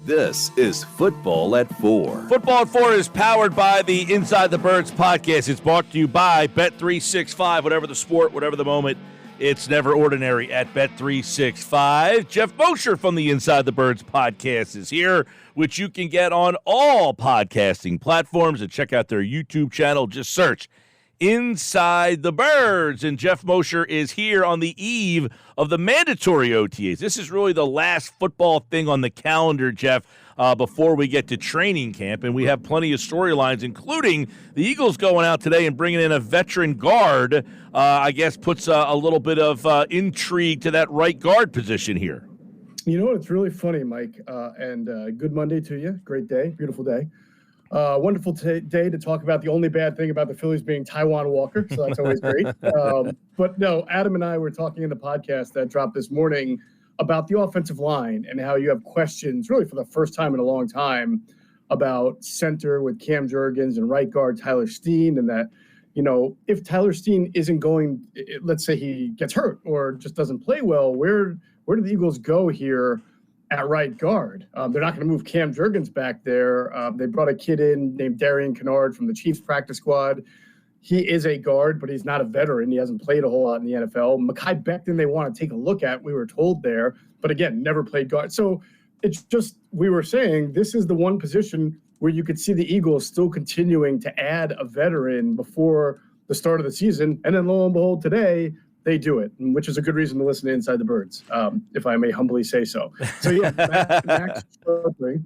This is Football at 4. Football at 4 is powered by the Inside the Birds podcast. It's brought to you by Bet365. Whatever the sport, whatever the moment, it's never ordinary at Bet365. Geoff Mosher from the Inside the Birds podcast is here, which you can get on all podcasting platforms. And check out their YouTube channel. Just search Inside the Birds. And Geoff Mosher is here on the eve of the mandatory OTAs. This is really the last football thing on the calendar, Geoff, before we get to training camp. And we have plenty of storylines, including the Eagles going out today and bringing in a veteran guard. I guess puts a little bit of intrigue to that right guard position here. You know what? It's really funny, Mike. And good Monday to you. Great day. Beautiful day. Wonderful day to talk about the only bad thing about the Phillies being Taijuan Walker, so that's always great. But no, Adam and I were talking in the podcast that dropped this morning about the offensive line and how you have questions, really for the first time in a long time, about center with Cam Jurgens and right guard Tyler Steen, and that, you know, if Tyler Steen isn't going, let's say he gets hurt or just doesn't play well, where do the Eagles go here at right guard? They're not going to move Cam Jurgens back there. They brought a kid in named Darian Kennard from the Chiefs practice squad. He is a guard, but he's not a veteran. He hasn't played a whole lot in the NFL. Mekhi Becton they want to take a look at, we were told there, but again, never played guard. So it's just, we were saying this is the one position where you could see the Eagles still continuing to add a veteran before the start of the season. And then lo and behold, today, they do it, which is a good reason to listen to Inside the Birds, if I may humbly say so. So, yeah, Max Sharping,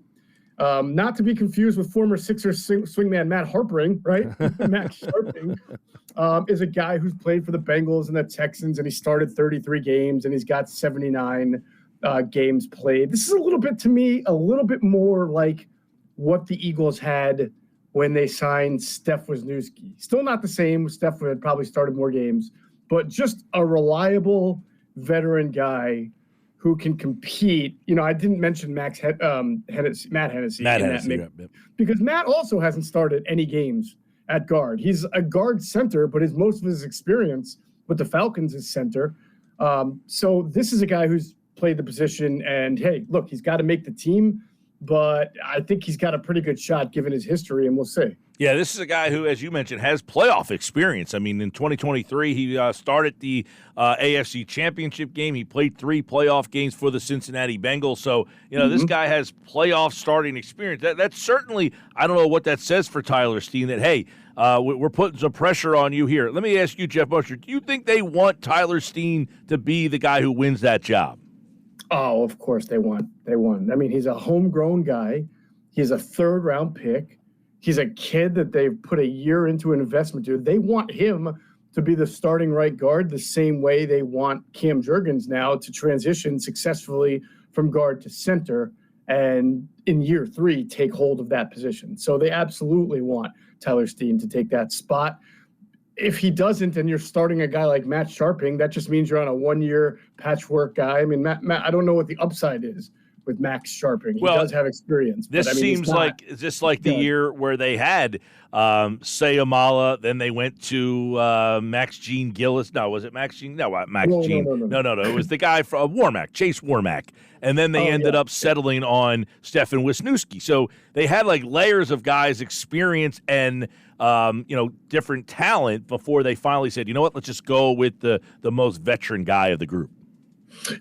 not to be confused with former Sixers swingman Matt Harpering, right? Max Sharping is a guy who's played for the Bengals and the Texans, and he started 33 games, and he's got 79 games played. This is a little bit, to me, a little bit more like what the Eagles had when they signed Steph Wisniewski. Still not the same. Steph had probably started more games, but just a reliable veteran guy who can compete. You know, I didn't mention Matt Hennessy. Because Matt also hasn't started any games at guard. He's a guard center, but most of his experience with the Falcons is center. So this is a guy who's played the position, and hey, look, he's got to make the team, but I think he's got a pretty good shot given his history, and we'll see. Yeah, this is a guy who, as you mentioned, has playoff experience. I mean, in 2023, he started the AFC Championship game. He played 3 playoff games for the Cincinnati Bengals. So, you know, this guy has playoff starting experience. That's certainly, I don't know what that says for Tyler Steen, that, hey, we're putting some pressure on you here. Let me ask you, Geoff Mosher, do you think they want Tyler Steen to be the guy who wins that job? Oh, of course they want. I mean, he's a homegrown guy. He's a third-round pick. He's a kid that they've put a year into an investment to. They want him to be the starting right guard the same way they want Cam Jurgens now to transition successfully from guard to center and in year 3 take hold of that position. So they absolutely want Tyler Steen to take that spot. If he doesn't and you're starting a guy like Matt Sharping, that just means you're on a 1-year patchwork guy. I mean, Matt, I don't know what the upside is with Max Sharping. He does have experience. This seems like the year where they had Sayamala, then they went to Max Gene Gillis. No, was it Max Gene? No, Max Gene. No. It was the guy from Warmack, Chase Warmack. And then they ended up settling on Stefan Wisniewski. So they had like layers of guys, experience and different talent before they finally said, you know what, let's just go with the most veteran guy of the group.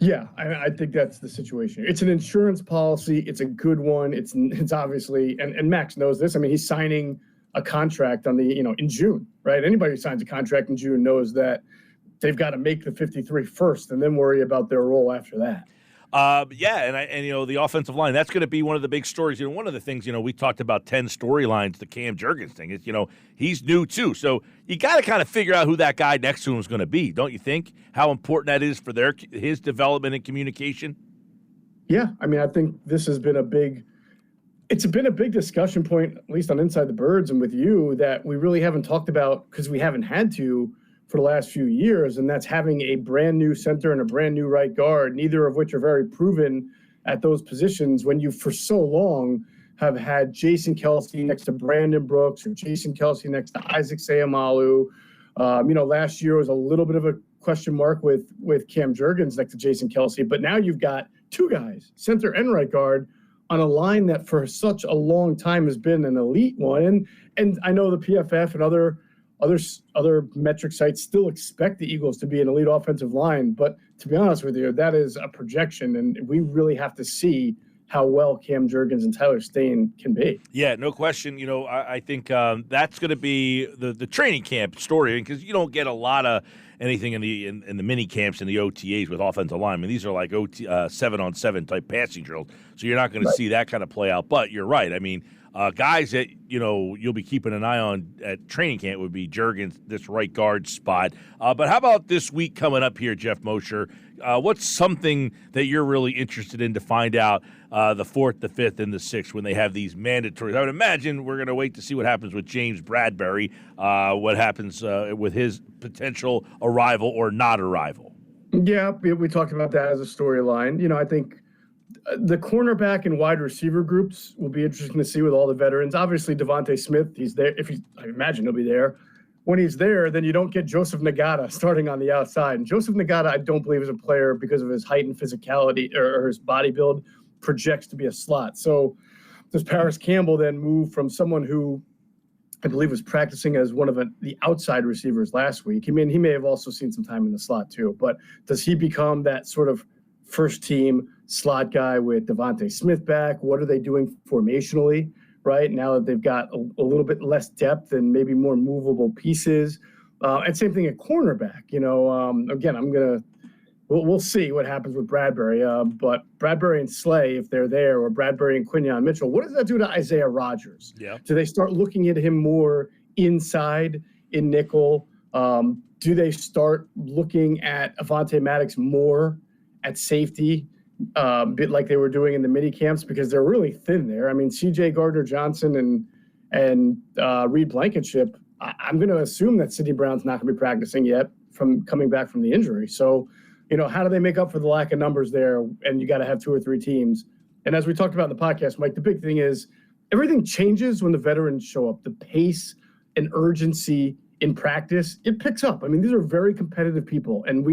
Yeah, I think that's the situation. It's an insurance policy. It's a good one. It's obviously, and Max knows this. I mean, he's signing a contract in June, right? Anybody who signs a contract in June knows that they've got to make the 53 first and then worry about their role after that. The offensive line, that's going to be one of the big stories. One of the things, we talked about 10 storylines, the Cam Jurgens thing is, he's new too. So you got to kind of figure out who that guy next to him is going to be, don't you think? How important that is for his development and communication? Yeah, I mean, I think this has been a big discussion point, at least on Inside the Birds and with you, that we really haven't talked about because we haven't had to for the last few years, and that's having a brand new center and a brand new right guard, neither of which are very proven at those positions when you for so long have had Jason Kelce next to Brandon Brooks or Jason Kelce next to Isaac Sayamalu. Last year was a little bit of a question mark with Cam Jurgens next to Jason Kelce, but now you've got 2 guys, center and right guard, on a line that for such a long time has been an elite one. And I know the PFF and other metric sites still expect the Eagles to be an elite offensive line. But to be honest with you, that is a projection, and we really have to see how well Cam Jurgens and Tyler Stain can be. Yeah, no question. I think that's going to be the training camp story, because you don't get a lot of anything in the mini camps and the OTAs with offensive line. I mean, these are like 7-on-7 type passing drills, so you're not going to see that kind of play out. But you're right. I mean, guys that you'll be keeping an eye on at training camp would be Jurgens, this right guard spot. But how about this week coming up here, Geoff Mosher? What's something that you're really interested in to find out the 4th, the 5th, and the 6th when they have these mandatories? I would imagine we're going to wait to see what happens with James Bradbury, what happens with his potential arrival or not arrival. Yeah, we talked about that as a storyline. I think the cornerback and wide receiver groups will be interesting to see with all the veterans. Obviously, Devontae Smith, he's there. I imagine he'll be there. When he's there, then you don't get Joseph Nagata starting on the outside. And Joseph Nagata, I don't believe, is a player because of his height and physicality or his body build projects to be a slot. So does Paris Campbell then move from someone who I believe was practicing as one of the outside receivers last week? He may have also seen some time in the slot too, but does he become that sort of first team slot guy with Devontae Smith back? What are they doing formationally, right? Now that they've got a little bit less depth and maybe more movable pieces. And same thing at cornerback. Again, we'll see what happens with Bradbury. But Bradbury and Slay, if they're there, or Bradbury and Quinyon Mitchell, what does that do to Isaiah Rodgers? Yeah. Do they start looking at him more inside in nickel? Do they start looking at Avonte Maddox more at safety, bit like they were doing in the mini camps, because they're really thin there? I mean, C.J. Gardner-Johnson and Reed Blankenship, I'm going to assume that Sidney Brown's not going to be practicing yet from coming back from the injury. So, how do they make up for the lack of numbers there? And you got to have 2 or 3 teams. And as we talked about in the podcast, Mike, the big thing is everything changes when the veterans show up. The pace and urgency in practice, it picks up. I mean, these are very competitive people. And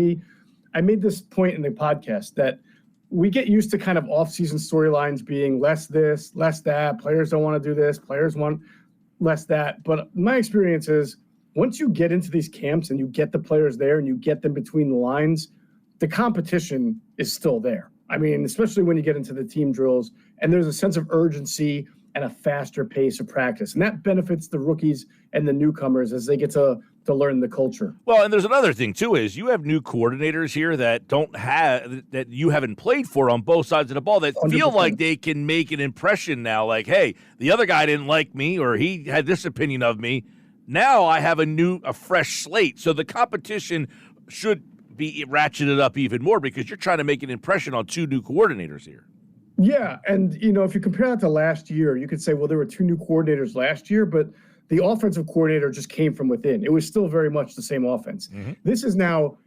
I made this point in the podcast that we get used to kind of off-season storylines being less this, less that. Players don't want to do this. Players want less that. But my experience is once you get into these camps and you get the players there and you get them between the lines, the competition is still there. I mean, especially when you get into the team drills and there's a sense of urgency and a faster pace of practice. And that benefits the rookies and the newcomers as they get to learn the culture. Well, and there's another thing too, is you have new coordinators here that you haven't played for on both sides of the ball that 100%. Feel like they can make an impression now, like, hey, the other guy didn't like me or he had this opinion of me. Now I have a fresh slate. So the competition should be ratcheted up even more because you're trying to make an impression on 2 new coordinators here. Yeah, and if you compare that to last year, you could say, well, there were 2 new coordinators last year, but the offensive coordinator just came from within. It was still very much the same offense. Mm-hmm. This is now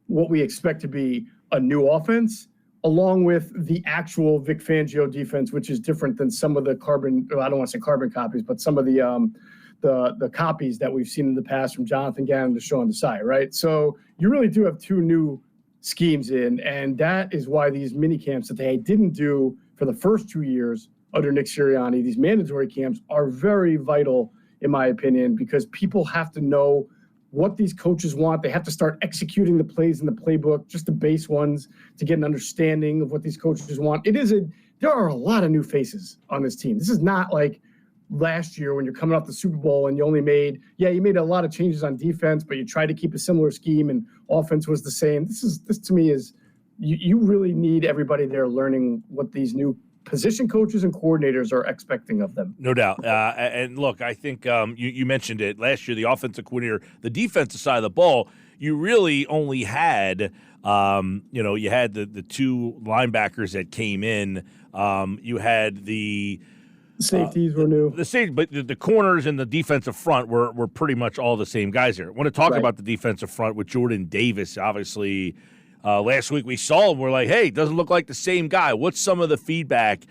what we expect to be a new offense, along with the actual Vic Fangio defense, which is different than some of the I don't want to say carbon copies, but some of the copies that we've seen in the past from Jonathan Gannon to Sean Desai, right? So you really do have 2 new schemes in, and that is why these mini camps that they didn't do for the first 2 years under Nick Sirianni, these mandatory camps, are very vital, in my opinion, because people have to know what these coaches want. They have to start executing the plays in the playbook, just the base ones, to get an understanding of what these coaches want. There are a lot of new faces on this team. This is not like last year when you're coming off the Super Bowl and you made a lot of changes on defense, but you tried to keep a similar scheme and offense was the same. This to me is you really need everybody there learning what these new position coaches and coordinators are expecting of them. No doubt. And look, I think you mentioned it last year, the offensive coordinator, the defensive side of the ball, you really only had, you had the 2 linebackers that came in. You had the safeties were new. But the corners and the defensive front were pretty much all the same guys here. I want to talk about the defensive front with Jordan Davis. Obviously, last week we saw him. We're like, hey, doesn't look like the same guy. What's some of the feedback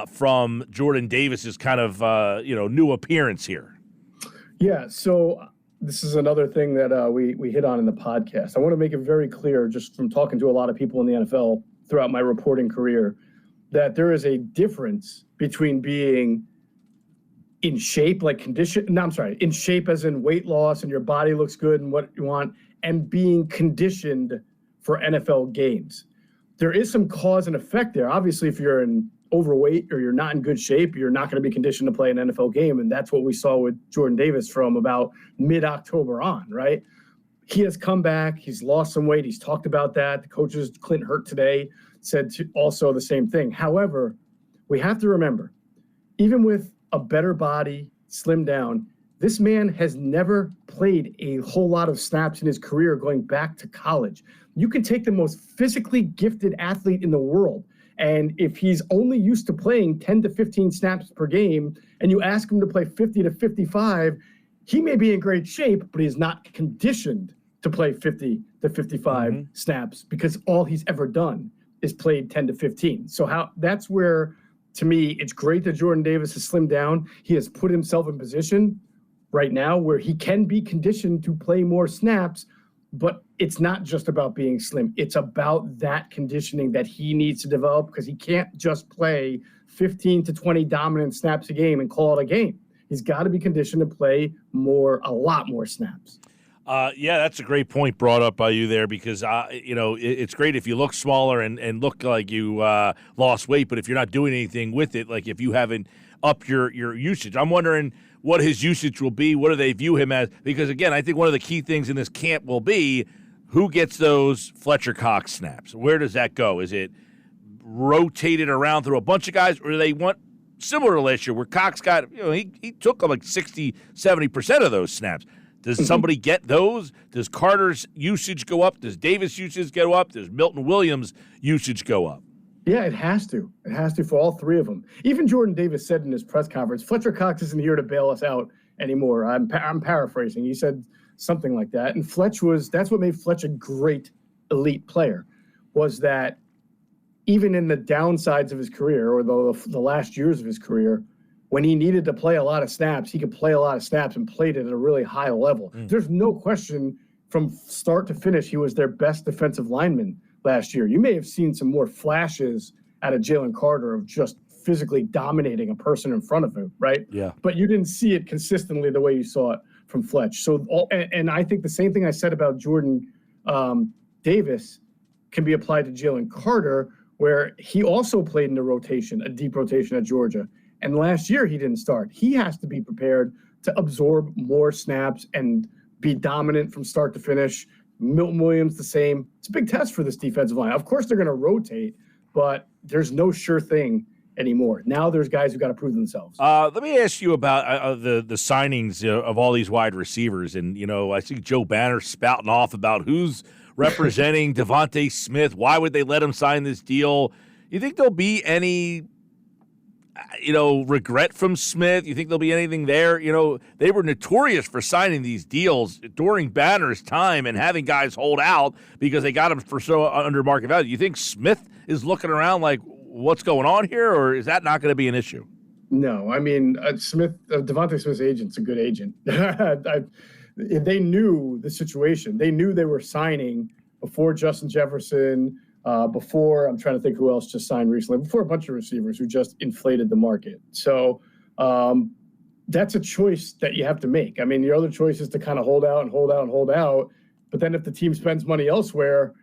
from Jordan Davis's kind of new appearance here? Yeah, so this is another thing that we hit on in the podcast. I want to make it very clear, just from talking to a lot of people in the NFL throughout my reporting career. that there is a difference between being in shape, like in shape as in weight loss and your body looks good and what you want, and being conditioned for NFL games. There is some cause and effect there. Obviously, if you're overweight or you're not in good shape, you're not going to be conditioned to play an NFL game. And that's what we saw with Jordan Davis from about mid-October on, right? He has come back. He's lost some weight. He's talked about that. The coaches, Clint Hurt today, said also the same thing. However, we have to remember, even with a better body, slimmed down, this man has never played a whole lot of snaps in his career going back to college. You can take the most physically gifted athlete in the world, and if he's only used to playing 10 to 15 snaps per game, and you ask him to play 50 to 55, he may be in great shape, but he's not conditioned to play 50 to 55 snaps because all he's ever done is played 10 to 15. So that's where, to me, it's great that Jordan Davis has slimmed down. He has put himself in position right now where he can be conditioned to play more snaps, but it's not just about being slim. It's about that conditioning that he needs to develop because he can't just play 15 to 20 dominant snaps a game and call it a game. He's got to be conditioned to play a lot more snaps. Yeah, that's a great point brought up by you there because, it's great if you look smaller and look like you lost weight, but if you're not doing anything with it, like if you haven't upped your usage. I'm wondering what his usage will be. What do they view him as? Because, again, I think one of the key things in this camp will be who gets those Fletcher Cox snaps. Where does that go? Is it rotated around through a bunch of guys, or do they want similar to last year where Cox got, he took like 60, 70% of those snaps. Does somebody get those? Does Carter's usage go up? Does Davis' usage go up? Does Milton Williams' usage go up? Yeah, it has to. It has to for all three of them. Even Jordan Davis said in his press conference, Fletcher Cox isn't here to bail us out anymore. I'm paraphrasing. He said something like that. And that's what made Fletch a great elite player, was that even in the downsides of his career or the last years of his career, when he needed to play a lot of snaps, he could play a lot of snaps and played it at a really high level. There's no question from start to finish, he was their best defensive lineman last year. You may have seen some more flashes out of Jalen Carter of just physically dominating a person in front of him, right? Yeah. But you didn't see it consistently the way you saw it from Fletch. So, and I think the same thing I said about Jordan Davis can be applied to Jalen Carter, where he also played in a deep rotation at Georgia. And last year he didn't start. He has to be prepared to absorb more snaps and be dominant from start to finish. Milton Williams, the same. It's a big test for this defensive line. Of course, they're going to rotate, but there's no sure thing anymore. Now there's guys who got to prove themselves. Let me ask you about the signings of all these wide receivers. And, I see Joe Banner spouting off about who's representing Devontae Smith. Why would they let him sign this deal? You think there'll be any regret from Smith? You think there'll be anything there? They were notorious for signing these deals during Banner's time and having guys hold out because they got him for so under market value. You think Smith is looking around like, what's going on here, or is that not going to be an issue? No, I mean, Devontae Smith's agent's a good agent. They knew the situation. They knew they were signing before Justin Jefferson, before, I'm trying to think who else just signed recently, before a bunch of receivers who just inflated the market. So that's a choice that you have to make. I mean, your other choice is to kind of hold out and hold out and hold out. But then if the team spends money elsewhere,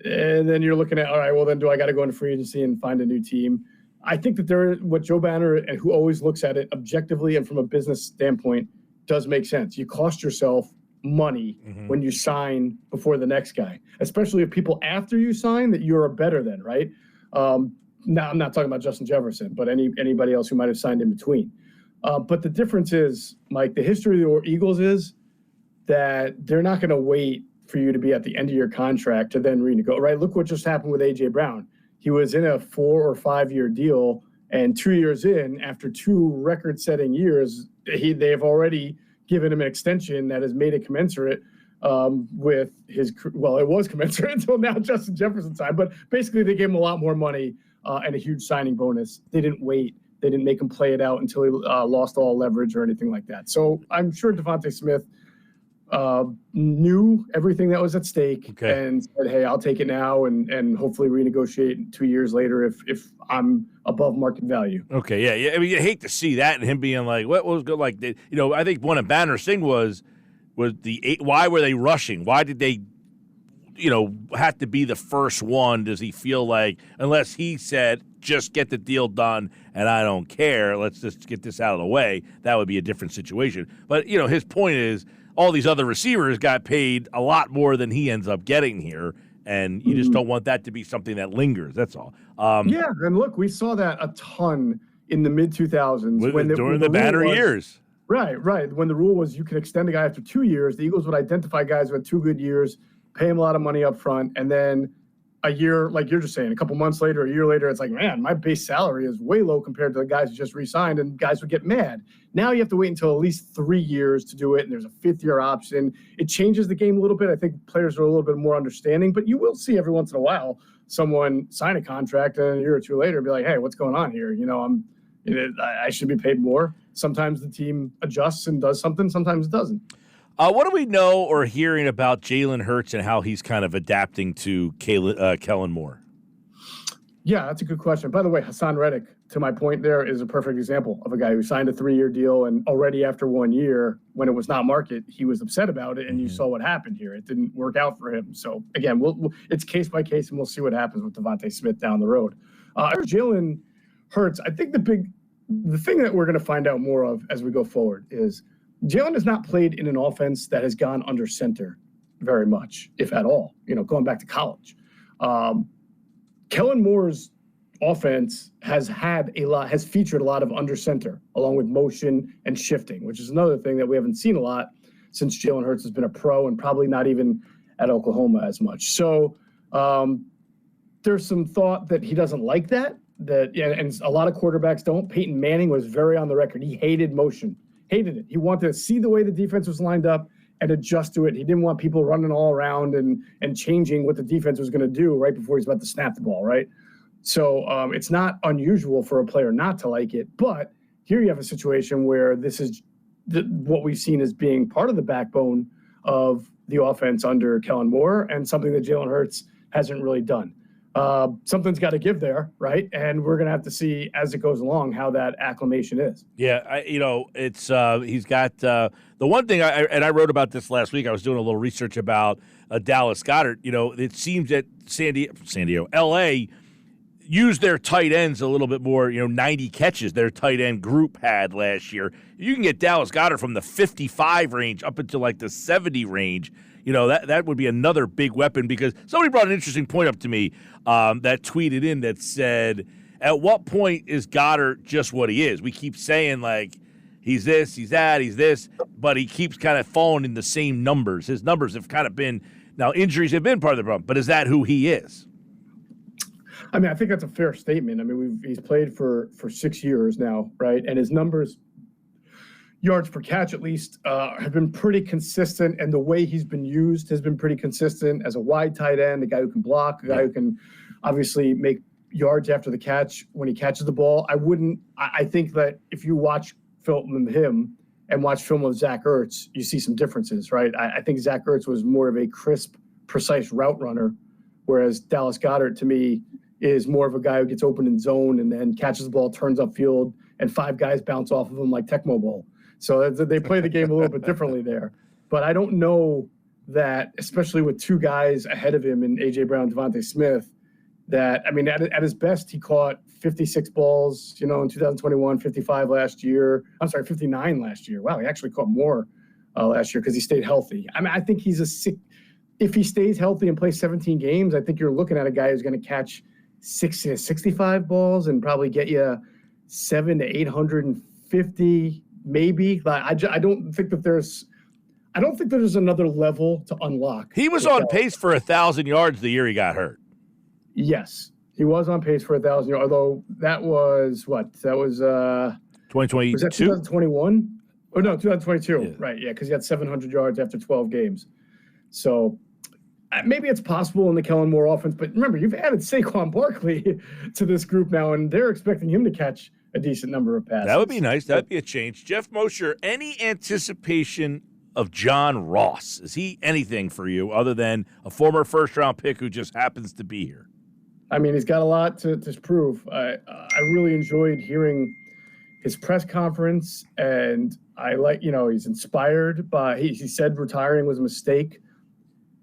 and then you're looking at, all right, well, then do I got to go into free agency and find a new team? I think that what Joe Banner, and who always looks at it objectively and from a business standpoint, does make sense. You cost yourself money when you sign before the next guy, especially if people after you sign that you're better than, right? Now I'm not talking about Justin Jefferson, but anybody else who might have signed in between. But the difference is, Mike, the history of the Eagles is that they're not going to wait for you to be at the end of your contract to then renegotiate, right? Look what just happened with A.J. Brown. He was in a 4 or 5 year deal, and 2 years in, after 2 record-setting years, they've already given him an extension that has made it commensurate with his – well, it was commensurate until now Justin Jefferson's time, but basically they gave him a lot more money and a huge signing bonus. They didn't wait. They didn't make him play it out until he lost all leverage or anything like that. So I'm sure Devontae Smith knew everything that was at stake Okay. and said, hey, I'll take it now and hopefully renegotiate 2 years later if I'm above market value. Okay, yeah. I mean, you hate to see that and him being like, what was good? Like, I think one of Banner's thing was why were they rushing? Why did they, have to be the first one? Does he feel like, unless he said, just get the deal done and I don't care, let's just get this out of the way, that would be a different situation. But, his point is all these other receivers got paid a lot more than he ends up getting here, and you just don't want that to be something that lingers. That's all. Yeah, and look, we saw that a ton in the mid-2000s. During the Banner years. Right. When the rule was you can extend a guy after 2 years, the Eagles would identify guys who had 2 good years, pay him a lot of money up front, and then a year, like you're just saying, a couple months later, a year later, it's like, man, my base salary is way low compared to the guys who just re-signed, and guys would get mad. Now you have to wait until at least 3 years to do it, and there's a 5th-year option. It changes the game a little bit. I think players are a little bit more understanding, but you will see every once in a while someone sign a contract and a year or two later be like, hey, what's going on here? I should be paid more. Sometimes the team adjusts and does something. Sometimes it doesn't. What do we know or hearing about Jalen Hurts and how he's kind of adapting to Kellen Moore? Yeah, that's a good question. By the way, Hassan Reddick, to my point there, is a perfect example of a guy who signed a 3-year deal, and already after 1 year, when it was not market, he was upset about it, and you saw what happened here. It didn't work out for him. So, again, it's case by case, and we'll see what happens with Devontae Smith down the road. Jalen Hurts, I think the thing that we're going to find out more of as we go forward is Jalen has not played in an offense that has gone under center very much, if at all, going back to college. Kellen Moore's offense has featured a lot of under center along with motion and shifting, which is another thing that we haven't seen a lot since Jalen Hurts has been a pro and probably not even at Oklahoma as much. So there's some thought that he doesn't like that, and a lot of quarterbacks don't. Peyton Manning was very on the record. He hated motion. Hated it. He wanted to see the way the defense was lined up and adjust to it. He didn't want people running all around and changing what the defense was going to do right before he's about to snap the ball, right? So it's not unusual for a player not to like it. But here you have a situation where this is what we've seen as being part of the backbone of the offense under Kellen Moore and something that Jalen Hurts hasn't really done. Something's got to give there, right? And we're going to have to see as it goes along how that acclimation is. Yeah, it's he's got the one thing, I wrote about this last week. I was doing a little research about Dallas Goedert. It seems that San Diego, L.A., used their tight ends a little bit more, 90 catches their tight end group had last year. You can get Dallas Goedert from the 55 range up into like the 70 range. That would be another big weapon, because somebody brought an interesting point up to me that tweeted in that said, at what point is Goddard just what he is? We keep saying, like, he's this, he's that, he's this, but he keeps kind of falling in the same numbers. His numbers have kind of been, now injuries have been part of the problem, but is that who he is? I mean, I think that's a fair statement. I mean, he's played for 6 years now, right? And his numbers, yards per catch at least, have been pretty consistent, and the way he's been used has been pretty consistent as a wide tight end, a guy who can block, a guy who can obviously make yards after the catch when he catches the ball. I think that if you watch film of him and watch film of Zach Ertz, you see some differences, right? I think Zach Ertz was more of a crisp, precise route runner, whereas Dallas Goedert, to me, is more of a guy who gets open in zone and then catches the ball, turns upfield, and 5 guys bounce off of him like Tecmo Bowl. So they play the game a little bit differently there. But I don't know that, especially with 2 guys ahead of him in A.J. Brown and Devontae Smith, that, I mean, at his best, he caught 56 balls, in 2021, 55 last year. I'm sorry, 59 last year. Wow, he actually caught more last year because he stayed healthy. I mean, I think if he stays healthy and plays 17 games, I think you're looking at a guy who's going to catch 65 balls and probably get you 700 to 850, maybe. I don't think that there's another level to unlock. He was on pace for 1,000 yards the year he got hurt. Yes, he was on pace for 1,000 yards. Although that was what? That was 2022. Was that 2021? Oh no, 2022. Yeah. Right? Yeah, because he had 700 yards after 12 games. So maybe it's possible in the Kellen Moore offense, but remember, you've added Saquon Barkley to this group now, and they're expecting him to catch a decent number of passes. That would be nice. That would be a change. Geoff Mosher, any anticipation of John Ross? Is he anything for you other than a former first-round pick who just happens to be here? I mean, he's got a lot to prove. I really enjoyed hearing his press conference, and he's inspired by, he said retiring was a mistake.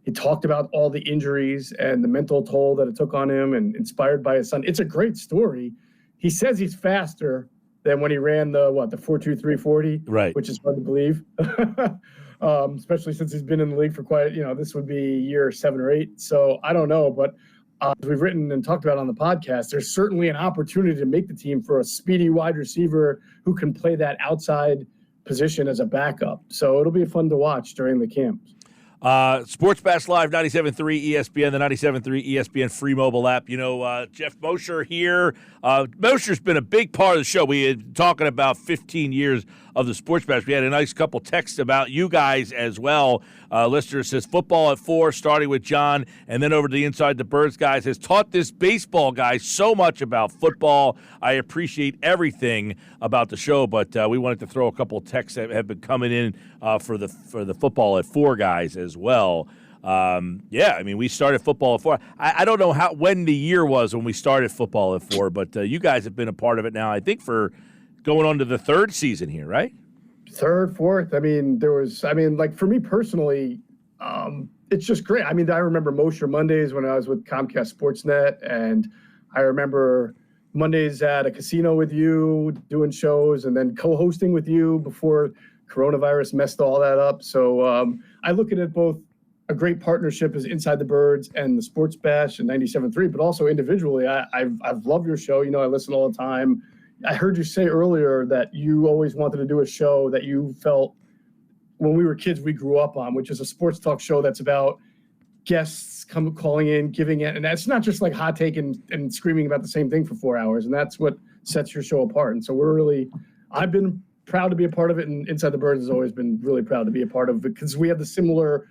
He talked about all the injuries and the mental toll that it took on him, and inspired by his son. It's a great story. He says he's faster than when he ran the 4.23 40, right? Which is hard to believe, especially since he's been in the league for quite, this would be year 7 or 8. So I don't know, but as we've written and talked about on the podcast, there's certainly an opportunity to make the team for a speedy wide receiver who can play that outside position as a backup. So it'll be fun to watch during the camps. Sports Bash Live, 97.3 ESPN, the 97.3 ESPN free mobile app. Geoff Mosher here. Mosher's been a big part of the show. We had talking about 15 years of the Sports Bash. We had a nice couple texts about you guys as well. Listener says, football at 4, starting with John, and then over to the Inside the Birds guys, has taught this baseball guy so much about football. I appreciate everything about the show, but we wanted to throw a couple of texts that have been coming in for the football at 4 guys as well. We started football at 4. I don't know when the year was when we started football at 4, but you guys have been a part of it now, I think, for going on to the 3rd season here, right? 3rd, 4th. For me personally, it's just great. I remember Mosher Mondays when I was with Comcast Sportsnet, and I remember Mondays at a casino with you doing shows, and then co-hosting with you before coronavirus messed all that up. So I look at it both a great partnership as Inside the Birds and the Sports Bash and 97.3, but also individually, I've loved your show. I listen all the time. I heard you say earlier that you always wanted to do a show that you felt when we were kids we grew up on, which is a sports talk show that's about guests calling in, giving it. And that's not just like hot take and screaming about the same thing for 4 hours. And that's what sets your show apart. And so I've been proud to be a part of it. And Inside the Birds has always been really proud to be a part of it because we have the similar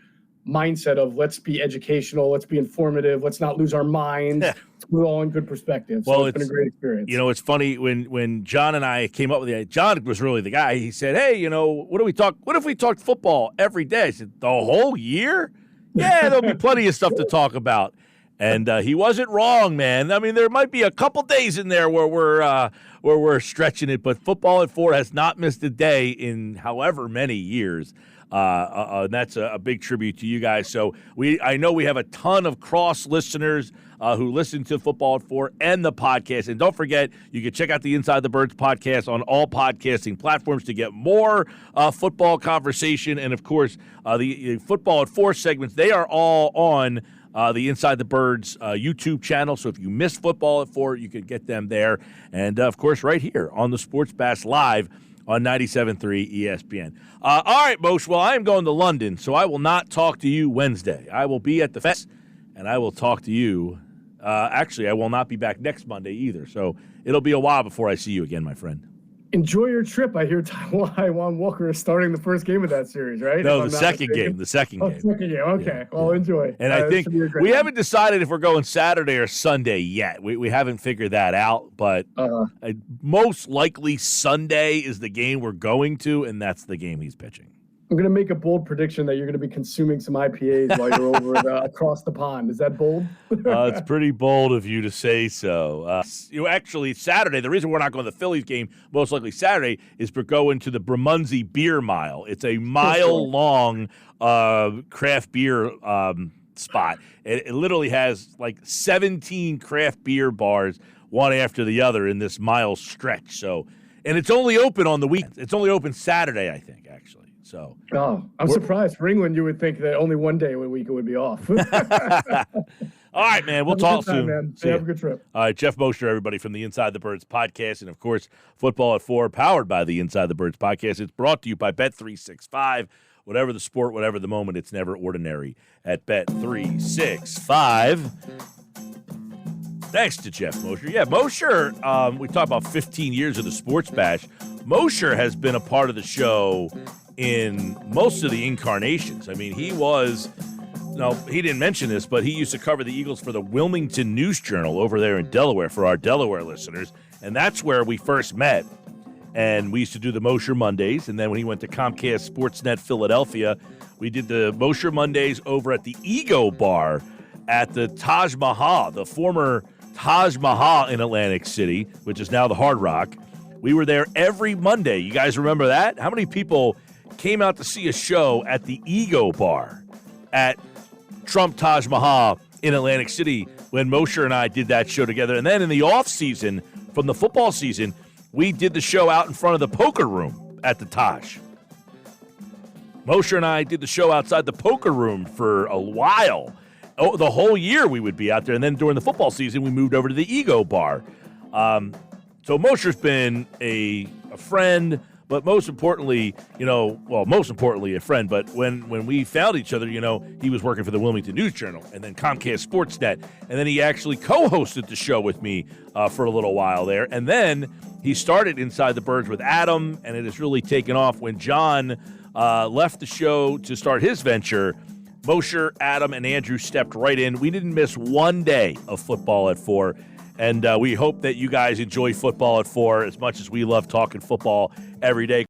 mindset of let's be educational, let's be informative, let's not lose our minds. Let's put it all in good perspective. So it's been a great experience. It's funny when John and I came up with it. John was really the guy. He said, "Hey, what if we talked football every day?" I said, "The whole year? Yeah, there'll be plenty of stuff to talk about." And he wasn't wrong, man. There might be a couple days in there where we're stretching it, but football at 4 has not missed a day in however many years. And that's a big tribute to you guys. So I know we have a ton of cross listeners who listen to Football at 4 and the podcast. And don't forget, you can check out the Inside the Birds podcast on all podcasting platforms to get more football conversation. And, of course, the Football at 4 segments, they are all on the Inside the Birds YouTube channel. So if you miss Football at 4, you can get them there. And, of course, right here on the Sports Bash Live on 97.3 ESPN. All right, Moshe, well, I am going to London, so I will not talk to you Wednesday. I will be at the Fest, and I will talk to you. Actually, I will not be back next Monday either, so it'll be a while before I see you again, my friend. Enjoy your trip. I hear Taiwan Walker is starting the first game of that series, right? No, the second game. Second game. Okay. Yeah. Well, enjoy. And I think we haven't decided if we're going Saturday or Sunday yet. We haven't figured that out, but most likely Sunday is the game we're going to, and that's the game he's pitching. I'm going to make a bold prediction that you're going to be consuming some IPAs while you're over across the pond. Is that bold? It's pretty bold of you to say so. Actually, Saturday, the reason we're not going to the Phillies game, most likely Saturday, is we're going to the Bermondsey Beer Mile. It's a mile-long craft beer spot. It literally has like 17 craft beer bars, one after the other, in this mile stretch. So, and it's only open on the weekends. It's only open Saturday, I think, actually. So, I'm surprised. For England, you would think that only one day a week it would be off. All right, man. We'll talk soon. Man. Have a good trip. All right, Geoff Mosher, everybody, from the Inside the Birds podcast. And, of course, Football at 4, powered by the Inside the Birds podcast. It's brought to you by Bet365. Whatever the sport, whatever the moment, it's never ordinary at Bet365. Thanks to Geoff Mosher. Yeah, Mosher, we talked about 15 years of the Sports Bash. Mosher has been a part of the show in most of the incarnations. He didn't mention this, but he used to cover the Eagles for the Wilmington News Journal over there in Delaware for our Delaware listeners. And that's where we first met. And we used to do the Mosher Mondays. And then when he went to Comcast Sportsnet Philadelphia, we did the Mosher Mondays over at the Ego Bar at the Taj Mahal, the former Taj Mahal in Atlantic City, which is now the Hard Rock. We were there every Monday. You guys remember that? How many people came out to see a show at the Ego Bar at Trump Taj Mahal in Atlantic City when Mosher and I did that show together? And then in the off season, from the football season, we did the show out in front of the poker room at the Taj. Mosher and I did the show outside the poker room for a while. Oh, the whole year we would be out there. And then during the football season, we moved over to the Ego Bar. So Mosher's been a friend, but most importantly, a friend. But when we found each other, he was working for the Wilmington News Journal and then Comcast Sportsnet. And then he actually co-hosted the show with me for a little while there. And then he started Inside the Birds with Adam, and it has really taken off. When John left the show to start his venture, Mosher, Adam, and Andrew stepped right in. We didn't miss one day of Football at 4. And we hope that you guys enjoy Football at 4 as much as we love talking football every day.